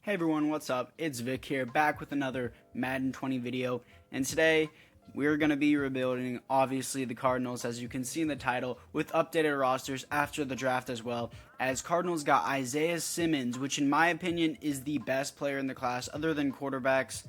Hey everyone, what's up? It's Vic here, back with another Madden 20 video, and today we're going to be rebuilding, obviously, the Cardinals, as you can see in the title, with updated rosters after the draft as well, as Cardinals got Isaiah Simmons, which in my opinion is the best player in the class, other than quarterbacks.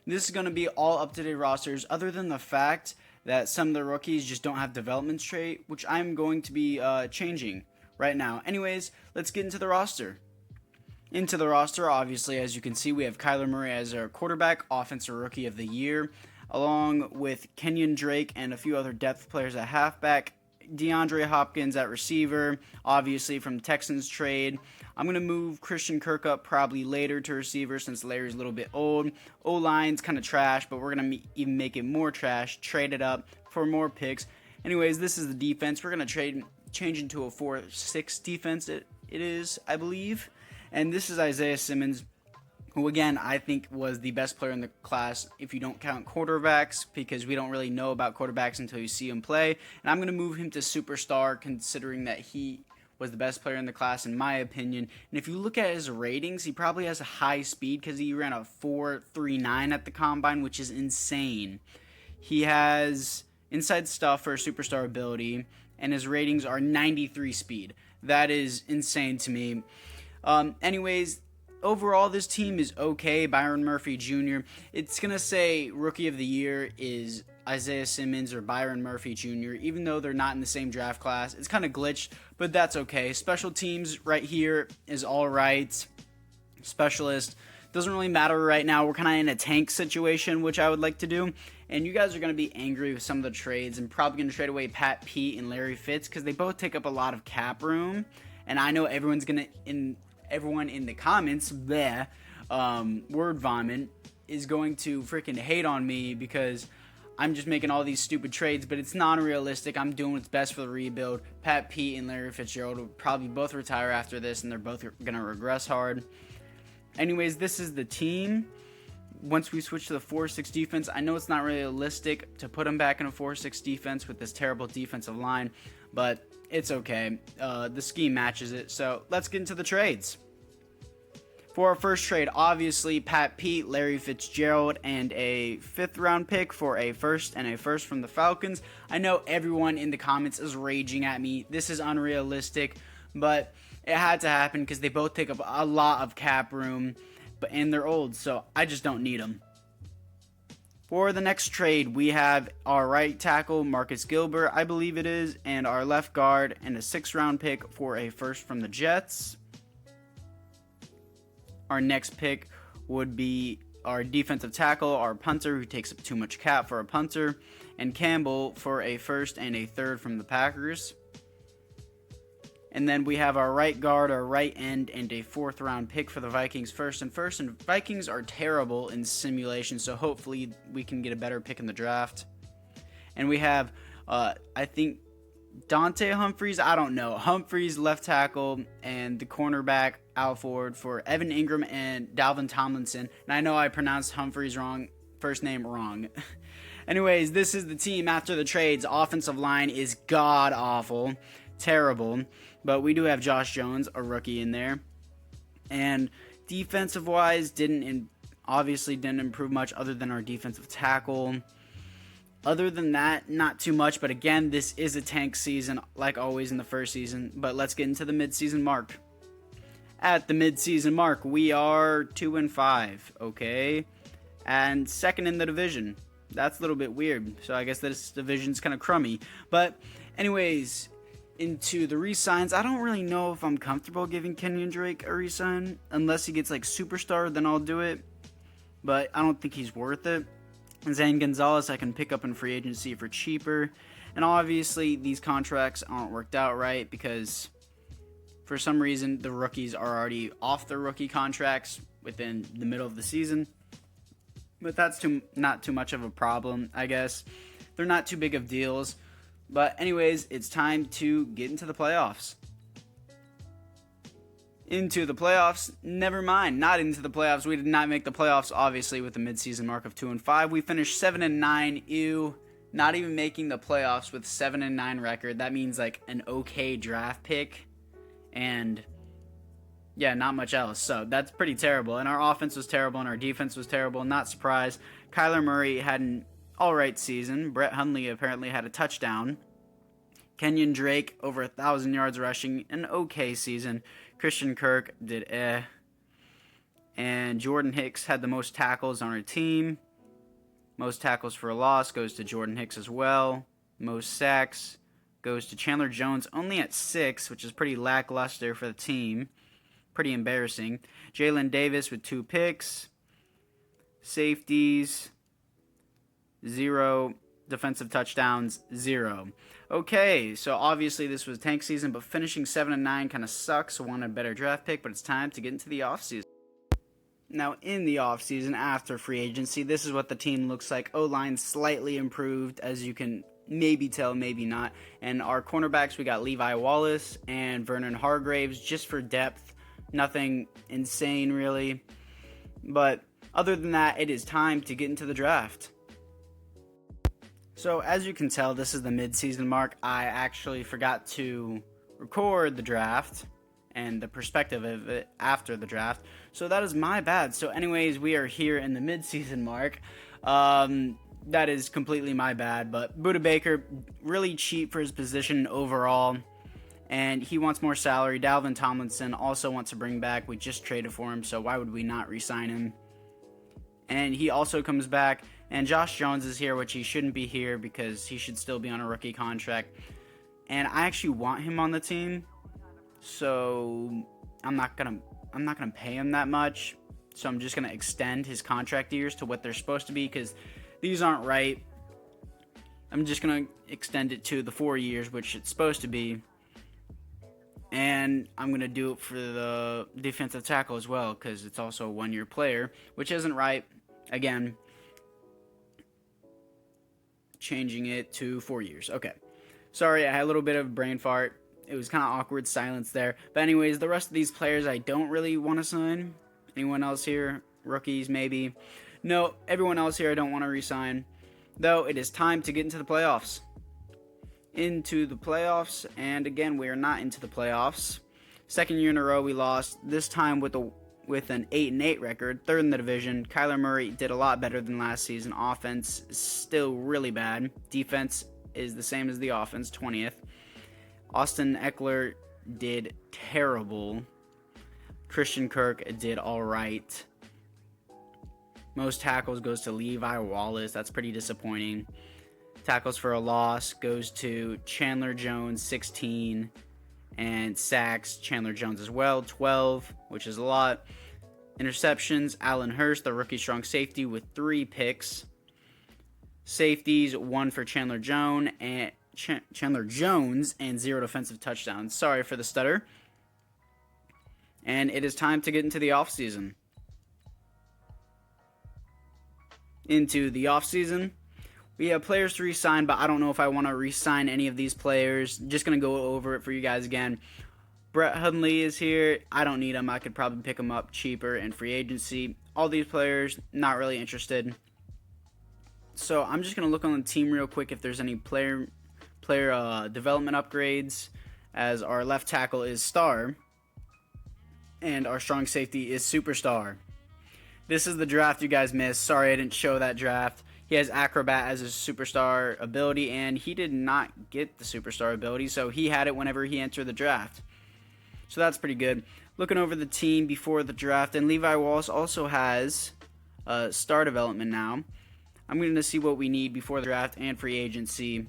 This is going to be all updated rosters, other than the fact that some of the rookies just don't have development trait, which I'm going to be changing right now. Anyways, let's get into the roster. Into the roster, obviously, as you can see, we have Kyler Murray as our quarterback, Offensive Rookie of the Year, along with Kenyon Drake and a few other depth players at halfback, DeAndre Hopkins at receiver, obviously from the Texans trade. I'm going to move Christian Kirk up probably later to receiver since Larry's a little bit old. O-line's kind of trash, but we're going to even make it more trash, trade it up for more picks. Anyways, this is the defense. We're going to change into a 4-6 defense, it is, I believe. And this is Isaiah Simmons, who again I think was the best player in the class if you don't count quarterbacks, because we don't really know about quarterbacks until you see him play. And I'm going to move him to superstar, considering that he was the best player in the class in my opinion. And if you look at his ratings, he probably has a high speed because he ran a 4.39 at the combine, which is insane. He has inside stuff for superstar ability, and his ratings are 93 speed. That is insane to me. Anyways, overall, this team is okay. Byron Murphy Jr. It's going to say Rookie of the Year is Isaiah Simmons or Byron Murphy Jr., even though they're not in the same draft class. It's kind of glitched, but that's okay. Special teams right here is all right. Specialist doesn't really matter right now. We're kind of in a tank situation, which I would like to do. And you guys are going to be angry with some of the trades. I'm probably going to trade away Pat Pete and Larry Fitz because they both take up a lot of cap room. And I know everyone in the comments, word vomit, is going to freaking hate on me because I'm just making all these stupid trades, but it's non-realistic. I'm doing what's best for the rebuild. Pat Pete and Larry Fitzgerald will probably both retire after this, and they're both going to regress hard. Anyways, this is the team. Once we switch to the 4-6 defense, I know it's not realistic to put them back in a 4-6 defense with this terrible defensive line, but it's okay. The scheme matches it, so let's get into the trades. For our first trade, obviously, Pat Pete, Larry Fitzgerald, and a 5th round pick for a first from the Falcons. I know everyone in the comments is raging at me. This is unrealistic, but it had to happen because they both take up a lot of cap room, and they're old, so I just don't need them. For the next trade, we have our right tackle, Marcus Gilbert, I believe it is, and our left guard, and a 6th round pick for a first from the Jets. Our next pick would be our defensive tackle, our punter, who takes up too much cap for a punter, and Campbell for a first and a 3rd from the Packers. And then we have our right guard, our right end, and a 4th round pick for the Vikings first. And Vikings are terrible in simulation, so hopefully we can get a better pick in the draft. And we have, I think, Dante Humphries, I don't know. Humphries, left tackle, and the cornerback, Al Ford, for Evan Ingram and Dalvin Tomlinson. And I know I pronounced Humphries wrong, first name wrong. Anyways, this is the team after the trades. Offensive line is god-awful, terrible. But we do have Josh Jones, a rookie, in there. And defensive-wise, obviously didn't improve much other than our defensive tackle. Other than that, not too much. But again, this is a tank season, like always in the first season. But let's get into the midseason mark. At the midseason mark, we are 2-5, okay? And 2nd in the division. That's a little bit weird. So I guess this division's kind of crummy. But anyways, into the re-signs, I don't really know if I'm comfortable giving Kenyon Drake a re-sign. Unless he gets like superstar, then I'll do it. But I don't think he's worth it. Zane Gonzalez I can pick up in free agency for cheaper. And obviously these contracts aren't worked out right because for some reason the rookies are already off their rookie contracts within the middle of the season. But that's not too much of a problem, I guess. They're not too big of deals. But anyways, it's time to get into the playoffs. Into the playoffs, never mind, not into the playoffs. We did not make the playoffs, obviously, with the midseason mark of 2-5. We finished 7-9. Ew, not even making the playoffs with 7-9 record. That means like an okay draft pick, and Yeah, not much else. So that's pretty terrible. And our offense was terrible, and our defense was terrible. Not surprised. Kyler Murray had an alright season. Brett Hundley apparently had a touchdown. Kenyon Drake over 1,000 yards rushing, an okay season. Christian Kirk did And Jordan Hicks had the most tackles on our team. Most tackles for a loss goes to Jordan Hicks as well. Most sacks goes to Chandler Jones, only at 6, which is pretty lackluster for the team. Pretty embarrassing. Jalen Davis with 2 picks. Safeties, 0. Defensive touchdowns, 0. Okay, so obviously this was tank season, but finishing 7-9 kind of sucks. So wanted a better draft pick, but it's time to get into the offseason. Now, in the offseason, after free agency, this is what the team looks like. O-line slightly improved, as you can maybe tell, maybe not. And our cornerbacks, we got Levi Wallace and Vernon Hargraves, just for depth. Nothing insane, really. But other than that, it is time to get into the draft. So, as you can tell, this is the mid-season mark. I actually forgot to record the draft and the perspective of it after the draft. So that is my bad. So anyways, we are here in the mid-season mark. That is completely my bad. But Budda Baker, really cheap for his position overall. And he wants more salary. Dalvin Tomlinson also wants to bring back. We just traded for him, so why would we not re-sign him? And he also comes back. And Josh Jones is here, which he shouldn't be here because he should still be on a rookie contract. And I actually want him on the team. So I'm not gonna pay him that much. So I'm just gonna extend his contract years to what they're supposed to be, because these aren't right. I'm just gonna extend it to the 4 years, which it's supposed to be. And I'm gonna do it for the defensive tackle as well, because it's also a 1-year player, which isn't right. Again, changing it to 4 years. Okay. Sorry, I had a little bit of brain fart. It was kind of awkward silence there. But anyways, the rest of these players I don't really want to sign. Anyone else here? Rookies, maybe. No, everyone else here I don't want to re-sign. Though, it is time to get into the playoffs. Into the playoffs. And again, we are not into the playoffs. Second year in a row we lost. This time with an 8-8 record. Third in the division. Kyler Murray did a lot better than last season. Offense is still really bad. Defense is the same as the offense, 20th. Austin Eckler did terrible. Christian Kirk did alright. Most tackles goes to Levi Wallace. That's pretty disappointing. Tackles for a loss goes to Chandler Jones, 16. And sacks, Chandler Jones as well, 12, which is a lot. Interceptions, Allen Hurst, the rookie strong safety, with 3 picks. Safeties, 1 for Chandler Jones and 0 defensive touchdowns. Sorry for the stutter. And it is time to get into the offseason. Into the offseason. We have players to re-sign, but I don't know if I want to re-sign any of these players. Just going to go over it for you guys again. Brett Hundley is here. I don't need him. I could probably pick him up cheaper in free agency. All these players, not really interested. So I'm just going to look on the team real quick if there's any player development upgrades, as our left tackle is star and our strong safety is superstar. This is the draft you guys missed. Sorry I didn't show that draft. He has acrobat as his superstar ability, and he did not get the superstar ability, so he had it whenever he entered the draft. So that's pretty good. Looking over the team before the draft, and Levi Wallace also has star development now. I'm going to see what we need before the draft and free agency.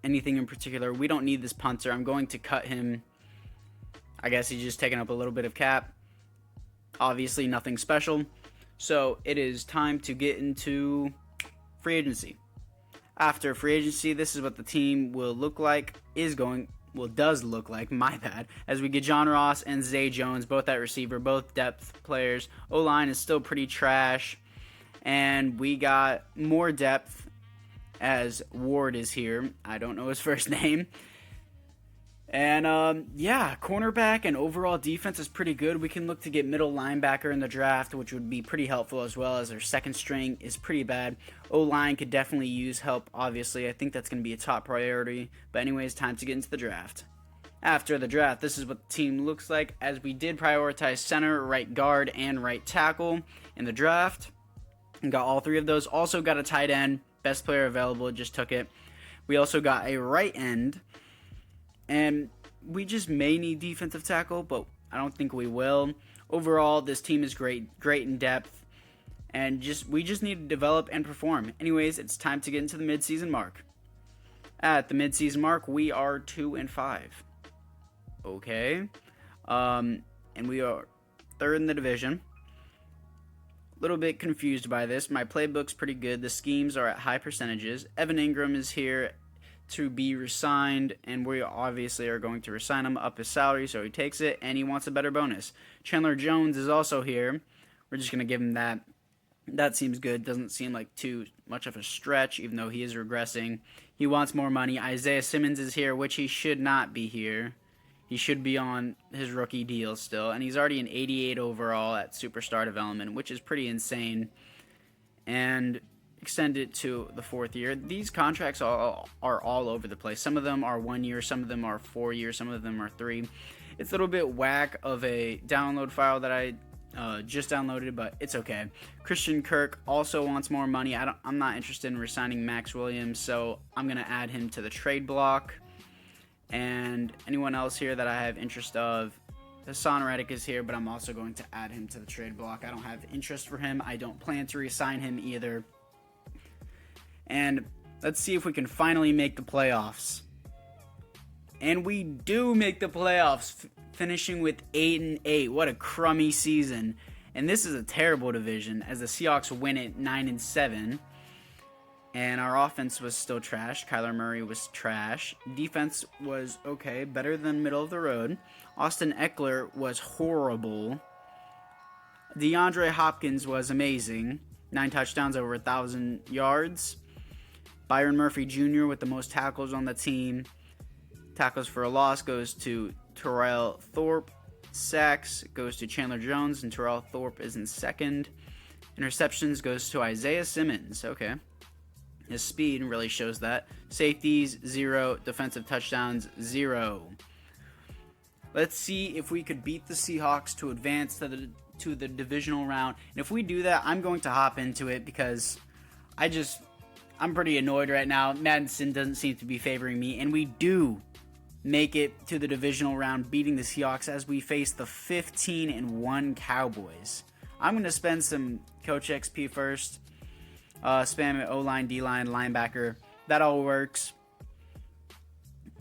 Anything in particular. We don't need this punter. I'm going to cut him. I guess he's just taking up a little bit of cap. Obviously nothing special. So it is time to get into free agency. After free agency, this is what the team will look like. Does look like, my bad. As we get John Ross and Zay Jones, both at receiver, both depth players. O-line is still pretty trash. And we got more depth as Ward is here. I don't know his first name. And, yeah, cornerback and overall defense is pretty good. We can look to get middle linebacker in the draft, which would be pretty helpful, as well as our second string is pretty bad. O-line could definitely use help, obviously. I think that's going to be a top priority. But anyways, time to get into the draft. After the draft, this is what the team looks like, as we did prioritize center, right guard, and right tackle in the draft. And got all three of those. Also got a tight end, best player available, just took it. We also got a right end, and we just may need defensive tackle, but I don't think we will. Overall, this team is great in depth, and we just need to develop and perform. Anyways, it's time to get into the midseason mark. At the midseason mark, we are 2-5. Okay, and we are third in the division. A little bit confused by this. My playbook's pretty good. The schemes are at high percentages. Evan Ingram is here to be resigned, and we obviously are going to resign him, up his salary, so he takes it, and he wants a better bonus. Chandler Jones is also here. We're just going to give him that. That seems good. Doesn't seem like too much of a stretch, even though he is regressing. He wants more money. Isaiah Simmons is here, which he should not be here. He should be on his rookie deal still, and he's already an 88 overall at Superstar Development, which is pretty insane. And extended to the 4th year. These contracts are all over the place. Some of them are 1 year, some of them are 4 years, some of them are 3. It's a little bit whack of a download file that I just downloaded, but it's okay. Christian Kirk also wants more money. I'm not interested in resigning Max Williams, so I'm going to add him to the trade block. And anyone else here that I have interest of, Hassan Reddick is here, but I'm also going to add him to the trade block. I don't have interest for him. I don't plan to resign him either. And let's see if we can finally make the playoffs. And we do make the playoffs, finishing with 8-8. What a crummy season. And this is a terrible division, as the Seahawks win it 9-7. And our offense was still trash. Kyler Murray was trash. Defense was okay, better than middle of the road. Austin Eckler was horrible. DeAndre Hopkins was amazing. 9 touchdowns, over 1,000 yards. Byron Murphy Jr. with the most tackles on the team. Tackles for a loss goes to Terrell Thorpe. Sacks goes to Chandler Jones, and Terrell Thorpe is in second. Interceptions goes to Isaiah Simmons. Okay. His speed really shows that. Safeties, 0. Defensive touchdowns, 0. Let's see if we could beat the Seahawks to advance to the divisional round. And if we do that, I'm going to hop into it because I'm pretty annoyed right now. Madden doesn't seem to be favoring me. And we do make it to the divisional round, beating the Seahawks as we face the 15-1 Cowboys. I'm going to spend some Coach XP first. Spam it, O-line, D-line, linebacker. That all works.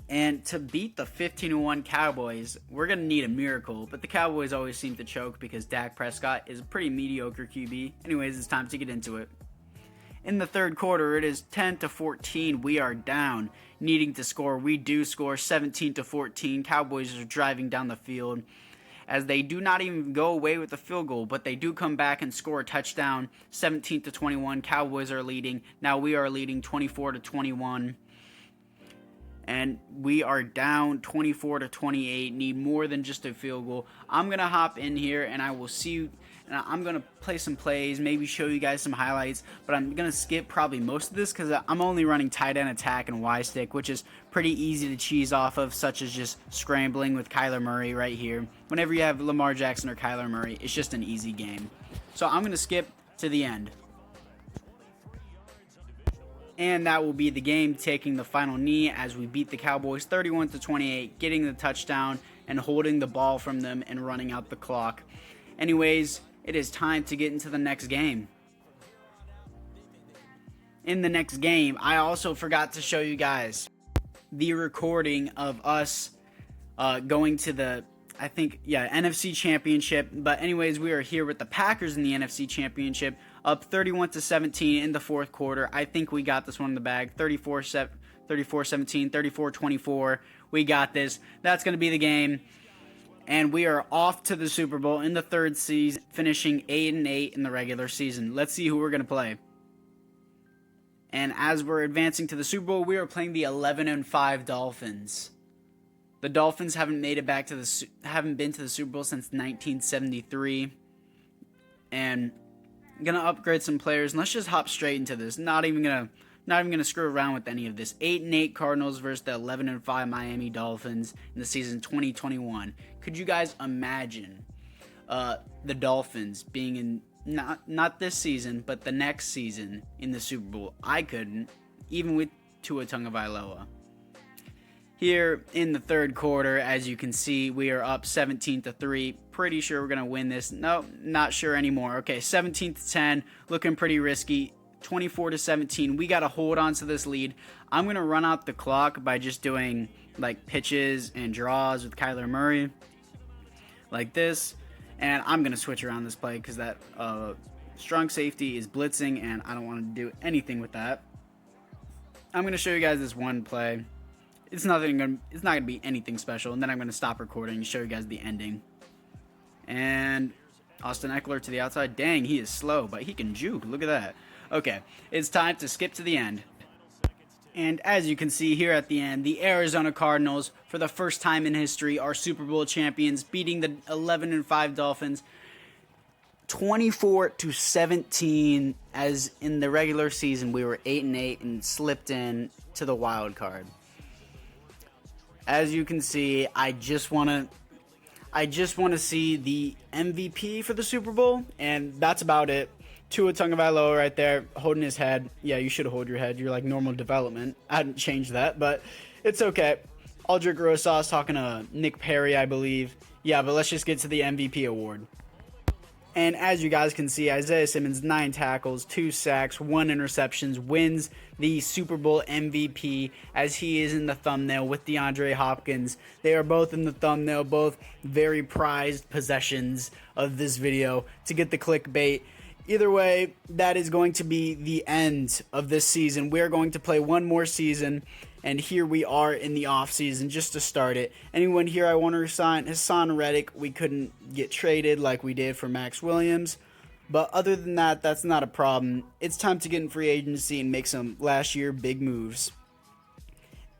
And to beat the 15-1 Cowboys, we're going to need a miracle. But the Cowboys always seem to choke because Dak Prescott is a pretty mediocre QB. Anyways, it's time to get into it. In the third quarter, it is 10-14. We are down, needing to score. We do score 17-14. Cowboys are driving down the field, as they do not even go away with the field goal, but they do come back and score a touchdown. 17-21. Cowboys are leading. Now we are leading 24-21. And we are down 24-28. Need more than just a field goal. I'm going to hop in here and I will see you. And I'm going to play some plays, maybe show you guys some highlights, but I'm going to skip probably most of this because I'm only running tight end attack and Y stick, which is pretty easy to cheese off of, such as just scrambling with Kyler Murray right here. Whenever you have Lamar Jackson or Kyler Murray, it's just an easy game. So I'm going to skip to the end. And that will be the game, taking the final knee as we beat the Cowboys 31-28, getting the touchdown and holding the ball from them and running out the clock. Anyways, it is time to get into the next game. In the next game, I also forgot to show you guys the recording of us going to the, NFC Championship. But anyways, we are here with the Packers in the NFC Championship, up 31-17 in the fourth quarter. I think we got this one in the bag. 34-17, 34-24. We got this. That's going to be the game. And we are off to the Super Bowl in the third season, finishing 8-8 in the regular season. Let's see who we're going to play. And as we're advancing to the Super Bowl, we are playing the 11-5 Dolphins. The Dolphins haven't been to the Super Bowl since 1973. And I'm going to upgrade some players. And let's just hop straight into this. Not even going to Not even going to screw around with any of this. 8-8 Cardinals versus the 11-5 Miami Dolphins in the season 2021. Could you guys imagine the Dolphins being in not this season, but the next season in the Super Bowl? I couldn't, even with Tua Tagovailoa. Here in the third quarter, as you can see, we are up 17-3. Pretty sure we're going to win this. No, not sure anymore. Okay, 17-10, looking pretty risky. 24-17. We got to hold on to this lead. I'm going to run out the clock by just doing like pitches and draws with Kyler Murray like this. And I'm going to switch around this play because that strong safety is blitzing and I don't want to do anything with that. I'm going to show you guys this one play. It's not going to be anything special. And then I'm going to stop recording and show you guys the ending. And Austin Eckler to the outside. Dang, he is slow, but he can juke. Look at that. Okay, it's time to skip to the end. And as you can see here at the end, the Arizona Cardinals, for the first time in history, are Super Bowl champions, beating the 11-5 Dolphins 24-17. As in the regular season, we were 8-8 and slipped in to the wild card. As you can see, I just want to see the MVP for the Super Bowl, and that's about it. Tua Tagovailoa right there, holding his head. Yeah, you should hold your head. You're like normal development. I hadn't changed that, but it's okay. Aldrich Rosas talking to Nick Perry, I believe. Yeah, but let's just get to the MVP award. And as you guys can see, Isaiah Simmons, 9 tackles, 2 sacks, 1 interceptions, wins the Super Bowl MVP as he is in the thumbnail with DeAndre Hopkins. They are both in the thumbnail, both very prized possessions of this video to get the clickbait. Either way, that is going to be the end of this season. We're going to play one more season, and here we are in the offseason just to start it. Anyone here I want to resign? Hassan Reddick, we couldn't get traded like we did for Max Williams. But other than that, that's not a problem. It's time to get in free agency and make some last year big moves.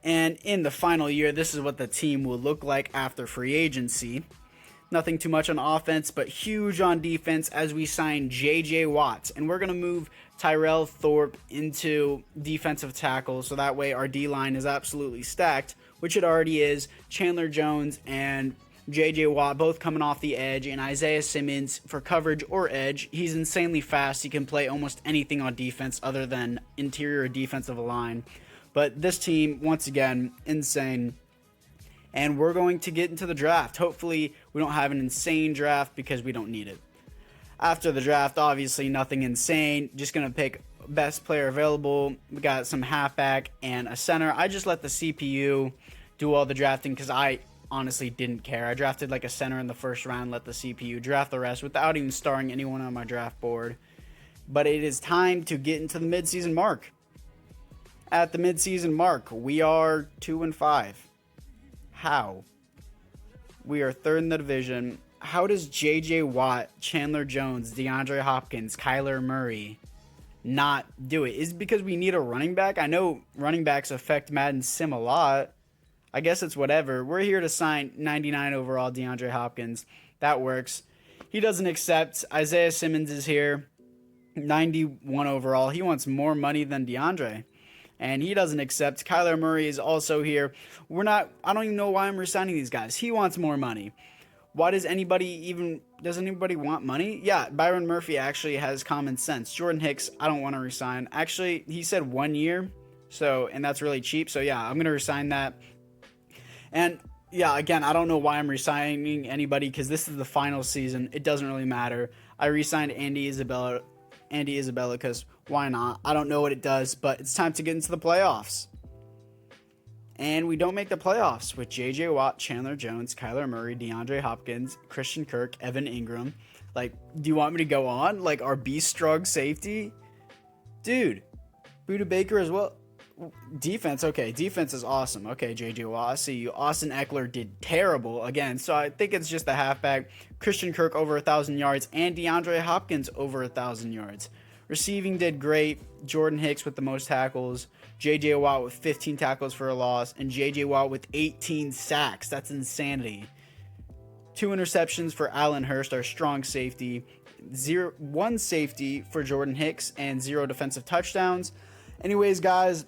And in the final year, this is what the team will look like after free agency. Nothing too much on offense, but huge on defense as we sign J.J. Watt. And we're going to move Tyrell Thorpe into defensive tackle, so that way our D-line is absolutely stacked, which it already is. Chandler Jones and J.J. Watt both coming off the edge, and Isaiah Simmons for coverage or edge. He's insanely fast. He can play almost anything on defense other than interior defensive line. But this team, once again, insane. And we're going to get into the draft. Hopefully, we don't have an insane draft because we don't need it. After the draft, obviously, nothing insane. Just going to pick best player available. We got some halfback and a center. I just let the CPU do all the drafting because I honestly didn't care. I drafted like a center in the first round, let the CPU draft the rest without even starring anyone on my draft board. But it is time to get into the midseason mark. At the midseason mark, we are 2-5. How? We are third in the division. How does J.J. Watt, Chandler Jones, DeAndre Hopkins, Kyler Murray not do it? Is it because we need a running back? I know running backs affect Madden Sim a lot. I guess it's whatever. We're here to sign 99 overall DeAndre Hopkins. That works. He doesn't accept. Isaiah Simmons is here. 91 overall. He wants more money than DeAndre. And he doesn't accept. Kyler Murray is also here. I don't even know why I'm resigning these guys. He wants more money. Why does anybody want money? Yeah, Byron Murphy actually has common sense. Jordan Hicks, I don't want to resign. Actually, he said 1 year, and that's really cheap. So yeah, I'm going to resign that. And yeah, again, I don't know why I'm resigning anybody because this is the final season. It doesn't really matter. I resigned Andy Isabella because why not? I don't know what it does, but it's time to get into the playoffs. And we don't make the playoffs with J.J. Watt, Chandler Jones, Kyler Murray, DeAndre Hopkins, Christian Kirk, Evan Ingram. Like, do you want me to go on? Like, our B-Strug safety? Dude, Buda Baker as well. Defense, okay. Defense is awesome. Okay, J.J. Watt, I see you. Austin Eckler did terrible again, so I think it's just the halfback. Christian Kirk over 1,000 yards, and DeAndre Hopkins over 1,000 yards. Receiving did great. Jordan Hicks with the most tackles. J.J. Watt with 15 tackles for a loss. And J.J. Watt with 18 sacks. That's insanity. 2 interceptions for Allen Hurst, our strong safety. 1 safety for Jordan Hicks and 0 defensive touchdowns. Anyways, guys,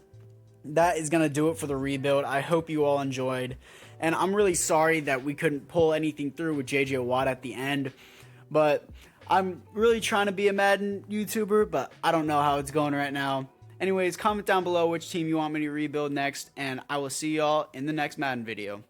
that is going to do it for the rebuild. I hope you all enjoyed. And I'm really sorry that we couldn't pull anything through with JJ Watt at the end. But I'm really trying to be a Madden YouTuber, but I don't know how it's going right now. Anyways, comment down below which team you want me to rebuild next, and I will see y'all in the next Madden video.